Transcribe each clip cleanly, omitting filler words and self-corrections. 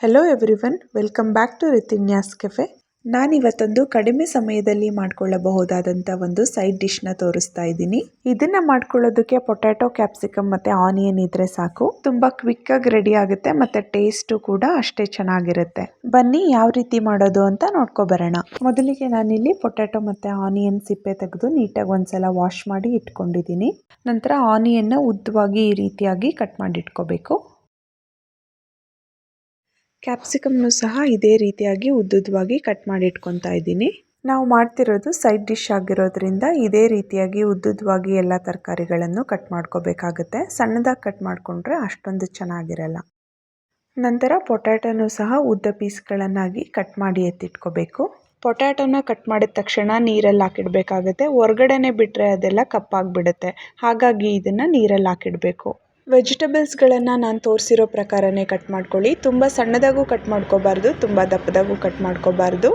Hello everyone, welcome back to Rithinya's cafe. ನಾನಿವತ್ತೊಂದು ಕಡಿಮೆ ಸಮಯದಲ್ಲಿ ಮಾಡ್ಕೊಳ್ಳಬಹುದಾದಂಥ ಒಂದು ಸೈಡ್ ಡಿಶ್ನ ತೋರಿಸ್ತಾ ಇದ್ದೀನಿ. ಇದನ್ನ ಮಾಡ್ಕೊಳ್ಳೋದಕ್ಕೆ ಪೊಟ್ಯಾಟೊ, ಕ್ಯಾಪ್ಸಿಕಮ್ ಮತ್ತು ಆನಿಯನ್ ಇದ್ರೆ ಸಾಕು. ತುಂಬ ಕ್ವಿಕ್ಕಾಗಿ ರೆಡಿ ಆಗುತ್ತೆ ಮತ್ತು ಟೇಸ್ಟು ಕೂಡ ಅಷ್ಟೇ ಚೆನ್ನಾಗಿರುತ್ತೆ. ಬನ್ನಿ ಯಾವ ರೀತಿ ಮಾಡೋದು ಅಂತ ನೋಡ್ಕೊಬರೋಣ. ಮೊದಲಿಗೆ ನಾನಿಲ್ಲಿ ಪೊಟ್ಯಾಟೊ ಮತ್ತು ಆನಿಯನ್ ಸಿಪ್ಪೆ ತೆಗೆದು ನೀಟಾಗಿ ಒಂದ್ಸಲ ವಾಶ್ ಮಾಡಿ ಇಟ್ಕೊಂಡಿದ್ದೀನಿ. ನಂತರ ಆನಿಯನ್ನ ಉದ್ದವಾಗಿ ಈ ರೀತಿಯಾಗಿ ಕಟ್ ಮಾಡಿ ಇಟ್ಕೋಬೇಕು. ಕ್ಯಾಪ್ಸಿಕಮ್ನು ಸಹ ಇದೇ ರೀತಿಯಾಗಿ ಉದ್ದುದ್ದವಾಗಿ ಕಟ್ ಮಾಡಿ ಇಟ್ಕೊತಾ ಇದ್ದೀನಿ. ನಾವು ಮಾಡ್ತಿರೋದು ಸೈಡ್ ಡಿಶ್ ಆಗಿರೋದ್ರಿಂದ ಇದೇ ರೀತಿಯಾಗಿ ಉದ್ದುದ್ದವಾಗಿ ಎಲ್ಲ ತರಕಾರಿಗಳನ್ನು ಕಟ್ ಮಾಡ್ಕೋಬೇಕಾಗುತ್ತೆ. ಸಣ್ಣದಾಗಿ ಕಟ್ ಮಾಡಿಕೊಂಡ್ರೆ ಅಷ್ಟೊಂದು ಚೆನ್ನಾಗಿರಲ್ಲ. ನಂತರ ಪೊಟ್ಯಾಟೊನು ಸಹ ಉದ್ದ ಪೀಸ್ಗಳನ್ನಾಗಿ ಕಟ್ ಮಾಡಿ ಎತ್ತಿಟ್ಕೋಬೇಕು. ಪೊಟ್ಯಾಟೊನ ಕಟ್ ಮಾಡಿದ ತಕ್ಷಣ ನೀರಲ್ಲಿ ಹಾಕಿಡಬೇಕಾಗುತ್ತೆ. ಹೊರಗಡೆನೆ ಬಿಟ್ಟರೆ ಅದೆಲ್ಲ ಕಪ್ಪಾಗಿಬಿಡುತ್ತೆ. ಹಾಗಾಗಿ ಇದನ್ನು ನೀರಲ್ಲಿ ಹಾಕಿಡಬೇಕು. ವೆಜಿಟೇಬಲ್ಸ್ಗಳನ್ನು ನಾನು ತೋರಿಸಿರೋ ಪ್ರಕಾರನೇ ಕಟ್ ಮಾಡ್ಕೊಳ್ಳಿ. ತುಂಬ ಸಣ್ಣದಾಗೂ ಕಟ್ ಮಾಡ್ಕೋಬಾರ್ದು, ತುಂಬ ದಪ್ಪದಾಗೂ ಕಟ್ ಮಾಡ್ಕೋಬಾರ್ದು.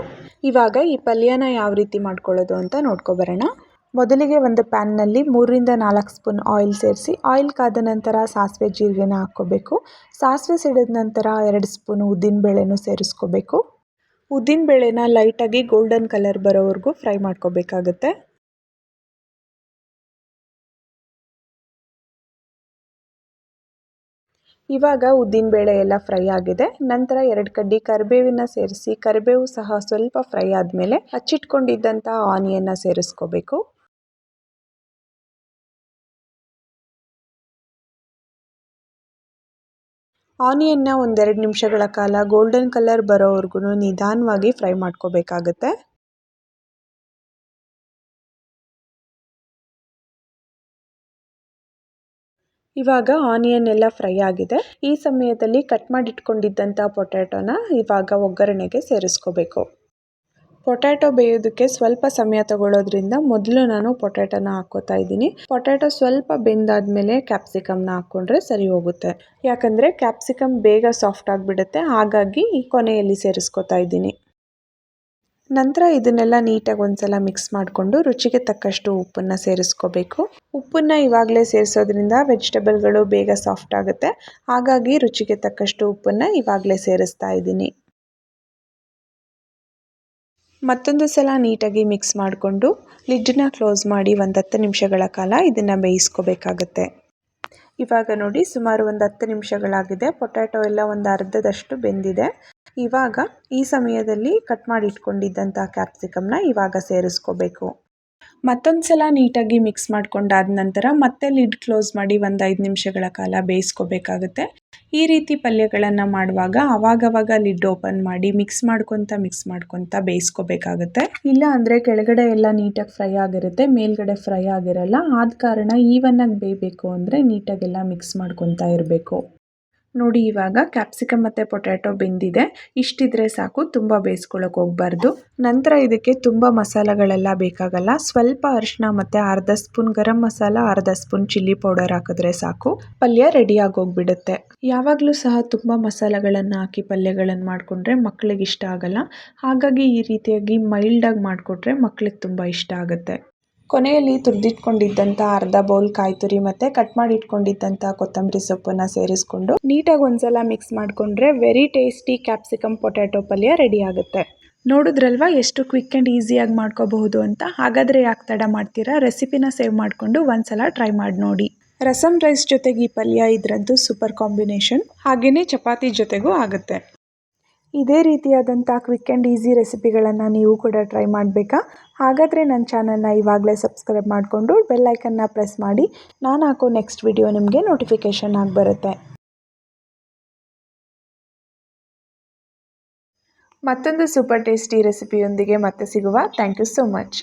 ಇವಾಗ ಈ ಪಲ್ಯನ ಯಾವ ರೀತಿ ಮಾಡ್ಕೊಳ್ಳೋದು ಅಂತ ನೋಡ್ಕೊಬರೋಣ. ಮೊದಲಿಗೆ ಒಂದು ಪ್ಯಾನ್ನಲ್ಲಿ 3-4 ಸ್ಪೂನ್ ಆಯಿಲ್ ಸೇರಿಸಿ, ಆಯಿಲ್ ಕಾದ ನಂತರ ಸಾಸಿವೆ ಜೀರಿಗೆನ ಹಾಕ್ಕೋಬೇಕು. ಸಾಸಿವೆ ಸಿಡಿದ ನಂತರ 2 ಸ್ಪೂನ್ ಉದ್ದಿನಬೇಳೆನೂ ಸೇರಿಸ್ಕೋಬೇಕು. ಉದ್ದಿನಬೇಳೆನ ಲೈಟಾಗಿ ಗೋಲ್ಡನ್ ಕಲರ್ ಬರೋವರೆಗೂ ಫ್ರೈ ಮಾಡ್ಕೋಬೇಕಾಗುತ್ತೆ. ಇವಾಗ ಉದ್ದಿನಬೇಳೆ ಎಲ್ಲ ಫ್ರೈ ಆಗಿದೆ. ನಂತರ 2 ಕಡ್ಡಿ ಕರಿಬೇವಿನ ಸೇರಿಸಿ, ಕರಿಬೇವು ಸಹ ಸ್ವಲ್ಪ ಫ್ರೈ ಆದಮೇಲೆ ಹಚ್ಚಿಟ್ಕೊಂಡಿದ್ದಂಥ ಆನಿಯನ್ನ ಸೇರಿಸ್ಕೋಬೇಕು. ಆನಿಯನ್ನ 1-2 ನಿಮಿಷಗಳ ಕಾಲ ಗೋಲ್ಡನ್ ಕಲರ್ ಬರೋವರೆಗೂ ನಿಧಾನವಾಗಿ ಫ್ರೈ ಮಾಡ್ಕೋಬೇಕಾಗುತ್ತೆ. ಇವಾಗ ಆನಿಯನ್ ಎಲ್ಲ ಫ್ರೈ ಆಗಿದೆ. ಈ ಸಮಯದಲ್ಲಿ ಕಟ್ ಮಾಡಿ ಇಟ್ಕೊಂಡಿದ್ದಂಥ ಪೊಟ್ಯಾಟೊನ ಇವಾಗ ಒಗ್ಗರಣೆಗೆ ಸೇರಿಸ್ಕೋಬೇಕು. ಪೊಟ್ಯಾಟೊ ಬೇಯೋದಕ್ಕೆ ಸ್ವಲ್ಪ ಸಮಯ ತಗೊಳ್ಳೋದ್ರಿಂದ ಮೊದಲು ನಾನು ಪೊಟ್ಯಾಟೊನ ಹಾಕ್ಕೋತಾ ಇದ್ದೀನಿ. ಪೊಟ್ಯಾಟೊ ಸ್ವಲ್ಪ ಬೆಂದಾದ್ಮೇಲೆ ಕ್ಯಾಪ್ಸಿಕಮ್ನ ಹಾಕ್ಕೊಂಡ್ರೆ ಸರಿ ಹೋಗುತ್ತೆ. ಯಾಕಂದರೆ ಕ್ಯಾಪ್ಸಿಕಮ್ ಬೇಗ ಸಾಫ್ಟ್ ಆಗಿಬಿಡುತ್ತೆ. ಹಾಗಾಗಿ ಕೊನೆಯಲ್ಲಿ ಸೇರಿಸ್ಕೋತಾ ಇದ್ದೀನಿ. ನಂತರ ಇದನ್ನೆಲ್ಲ ನೀಟಾಗಿ ಒಂದ್ಸಲ ಮಿಕ್ಸ್ ಮಾಡಿಕೊಂಡು ರುಚಿಗೆ ತಕ್ಕಷ್ಟು ಉಪ್ಪನ್ನು ಸೇರಿಸ್ಕೋಬೇಕು. ಉಪ್ಪನ್ನು ಇವಾಗಲೇ ಸೇರಿಸೋದ್ರಿಂದ ವೆಜಿಟೇಬಲ್ಗಳು ಬೇಗ ಸಾಫ್ಟ್ ಆಗುತ್ತೆ. ಹಾಗಾಗಿ ರುಚಿಗೆ ತಕ್ಕಷ್ಟು ಉಪ್ಪನ್ನು ಇವಾಗಲೇ ಸೇರಿಸ್ತಾ ಇದ್ದೀನಿ. ಮತ್ತೊಂದು ಸಲ ನೀಟಾಗಿ ಮಿಕ್ಸ್ ಮಾಡಿಕೊಂಡು ಲಿಡ್ಡನ್ನ ಕ್ಲೋಸ್ ಮಾಡಿ 10 ನಿಮಿಷಗಳ ಕಾಲ ಇದನ್ನು ಬೇಯಿಸ್ಕೋಬೇಕಾಗತ್ತೆ. ಇವಾಗ ನೋಡಿ ಸುಮಾರು 10 ನಿಮಿಷಗಳಾಗಿದೆ. ಪೊಟ್ಯಾಟೊ ಎಲ್ಲ ಒಂದು ಅರ್ಧದಷ್ಟು ಬೆಂದಿದೆ. ಇವಾಗ ಈ ಸಮಯದಲ್ಲಿ ಕಟ್ ಮಾಡಿ ಇಟ್ಕೊಂಡಿದ್ದಂಥ ಕ್ಯಾಪ್ಸಿಕಮ್ನ ಇವಾಗ ಸೇರಿಸ್ಕೋಬೇಕು. ಮತ್ತೊಂದು ಸಲ ನೀಟಾಗಿ ಮಿಕ್ಸ್ ಮಾಡ್ಕೊಂಡಾದ ನಂತರ ಮತ್ತೆ ಲಿಡ್ ಕ್ಲೋಸ್ ಮಾಡಿ 5 ನಿಮಿಷಗಳ ಕಾಲ ಬೇಯಿಸ್ಕೋಬೇಕಾಗುತ್ತೆ. ಈ ರೀತಿ ಪಲ್ಯಗಳನ್ನು ಮಾಡುವಾಗ ಅವಾಗವಾಗ ಲಿಡ್ ಓಪನ್ ಮಾಡಿ ಮಿಕ್ಸ್ ಮಾಡ್ಕೊತ ಬೇಯಿಸ್ಕೋಬೇಕಾಗುತ್ತೆ. ಇಲ್ಲ ಅಂದರೆ ಕೆಳಗಡೆ ಎಲ್ಲ ನೀಟಾಗಿ ಫ್ರೈ ಆಗಿರುತ್ತೆ, ಮೇಲ್ಗಡೆ ಫ್ರೈ ಆಗಿರಲ್ಲ. ಆದ ಕಾರಣ ಈವನ್ನಾಗಿ ಬೇಯಬೇಕು ಅಂದರೆ ನೀಟಾಗೆಲ್ಲ ಮಿಕ್ಸ್ ಮಾಡ್ಕೊತಾ ಇರಬೇಕು. ನೋಡಿ ಇವಾಗ ಕ್ಯಾಪ್ಸಿಕಮ್ ಮತ್ತು ಪೊಟ್ಯಾಟೊ ಬೆಂದಿದೆ. ಇಷ್ಟಿದ್ರೆ ಸಾಕು, ತುಂಬ ಬೇಯಿಸ್ಕೊಳ್ಳೋಕೆ ಹೋಗಬಾರ್ದು. ನಂತರ ಇದಕ್ಕೆ ತುಂಬ ಮಸಾಲೆಗಳೆಲ್ಲ ಬೇಕಾಗಲ್ಲ. ಸ್ವಲ್ಪ ಅರಿಶಿನ ಮತ್ತು ಅರ್ಧ ಸ್ಪೂನ್ ಗರಂ ಮಸಾಲ, ಅರ್ಧ ಸ್ಪೂನ್ ಚಿಲ್ಲಿ ಪೌಡರ್ ಹಾಕಿದ್ರೆ ಸಾಕು, ಪಲ್ಯ ರೆಡಿಯಾಗಿ ಹೋಗ್ಬಿಡುತ್ತೆ. ಯಾವಾಗಲೂ ಸಹ ತುಂಬ ಮಸಾಲೆಗಳನ್ನು ಹಾಕಿ ಪಲ್ಯಗಳನ್ನು ಮಾಡಿಕೊಂಡ್ರೆ ಮಕ್ಕಳಿಗೆ ಇಷ್ಟ ಆಗಲ್ಲ. ಹಾಗಾಗಿ ಈ ರೀತಿಯಾಗಿ ಮೈಲ್ಡಾಗಿ ಮಾಡಿಕೊಟ್ರೆ ಮಕ್ಕಳಿಗೆ ತುಂಬ ಇಷ್ಟ ಆಗುತ್ತೆ. ಕೊನೆಯಲ್ಲಿ ತುರಿದಿಟ್ಕೊಂಡಿದ್ದಂಥ ಅರ್ಧ ಬೌಲ್ ಕಾಯಿ ತುರಿ ಮತ್ತು ಕಟ್ ಮಾಡಿ ಇಟ್ಕೊಂಡಿದ್ದಂಥ ಕೊತ್ತಂಬರಿ ಸೊಪ್ಪನ್ನು ಸೇರಿಸ್ಕೊಂಡು ನೀಟಾಗಿ ಒಂದ್ಸಲ ಮಿಕ್ಸ್ ಮಾಡಿಕೊಂಡ್ರೆ ವೆರಿ ಟೇಸ್ಟಿ ಕ್ಯಾಪ್ಸಿಕಮ್ ಪೊಟ್ಯಾಟೊ ಪಲ್ಯ ರೆಡಿ ಆಗುತ್ತೆ. ನೋಡಿದ್ರಲ್ವಾ ಎಷ್ಟು ಕ್ವಿಕ್ ಆ್ಯಂಡ್ ಈಸಿಯಾಗಿ ಮಾಡ್ಕೋಬಹುದು ಅಂತ. ಹಾಗಾದರೆ ಯಾಕೆ ತಡ ಮಾಡ್ತೀರಾ, ರೆಸಿಪಿನ ಸೇವ್ ಮಾಡಿಕೊಂಡು ಒಂದ್ಸಲ ಟ್ರೈ ಮಾಡಿ ನೋಡಿ. ರಸಮ್ ರೈಸ್ ಜೊತೆಗೆ ಈ ಪಲ್ಯ ಇದರದ್ದು ಸೂಪರ್ ಕಾಂಬಿನೇಷನ್. ಹಾಗೆಯೇ ಚಪಾತಿ ಜೊತೆಗೂ ಆಗುತ್ತೆ. ಇದೇ ರೀತಿಯಾದಂಥ ಕ್ವಿಕ್ ಆ್ಯಂಡ್ ಈಸಿ ರೆಸಿಪಿಗಳನ್ನು ನೀವು ಕೂಡ ಟ್ರೈ ಮಾಡಬೇಕಾ? ಹಾಗಾದರೆ ನನ್ನ ಚಾನಲ್ನ ಇವಾಗಲೇ ಸಬ್ಸ್ಕ್ರೈಬ್ ಮಾಡಿಕೊಂಡು ಬೆಲ್ ಐಕನ್ನ ಪ್ರೆಸ್ ಮಾಡಿ. ನಾನು ಹಾಕೋ ನೆಕ್ಸ್ಟ್ ವಿಡಿಯೋ ನಿಮಗೆ ನೋಟಿಫಿಕೇಷನ್ ಆಗಿ ಬರುತ್ತೆ. ಮತ್ತೊಂದು ಸೂಪರ್ ಟೇಸ್ಟಿ ರೆಸಿಪಿಯೊಂದಿಗೆ ಮತ್ತೆ ಸಿಗುವ. Thank you so much.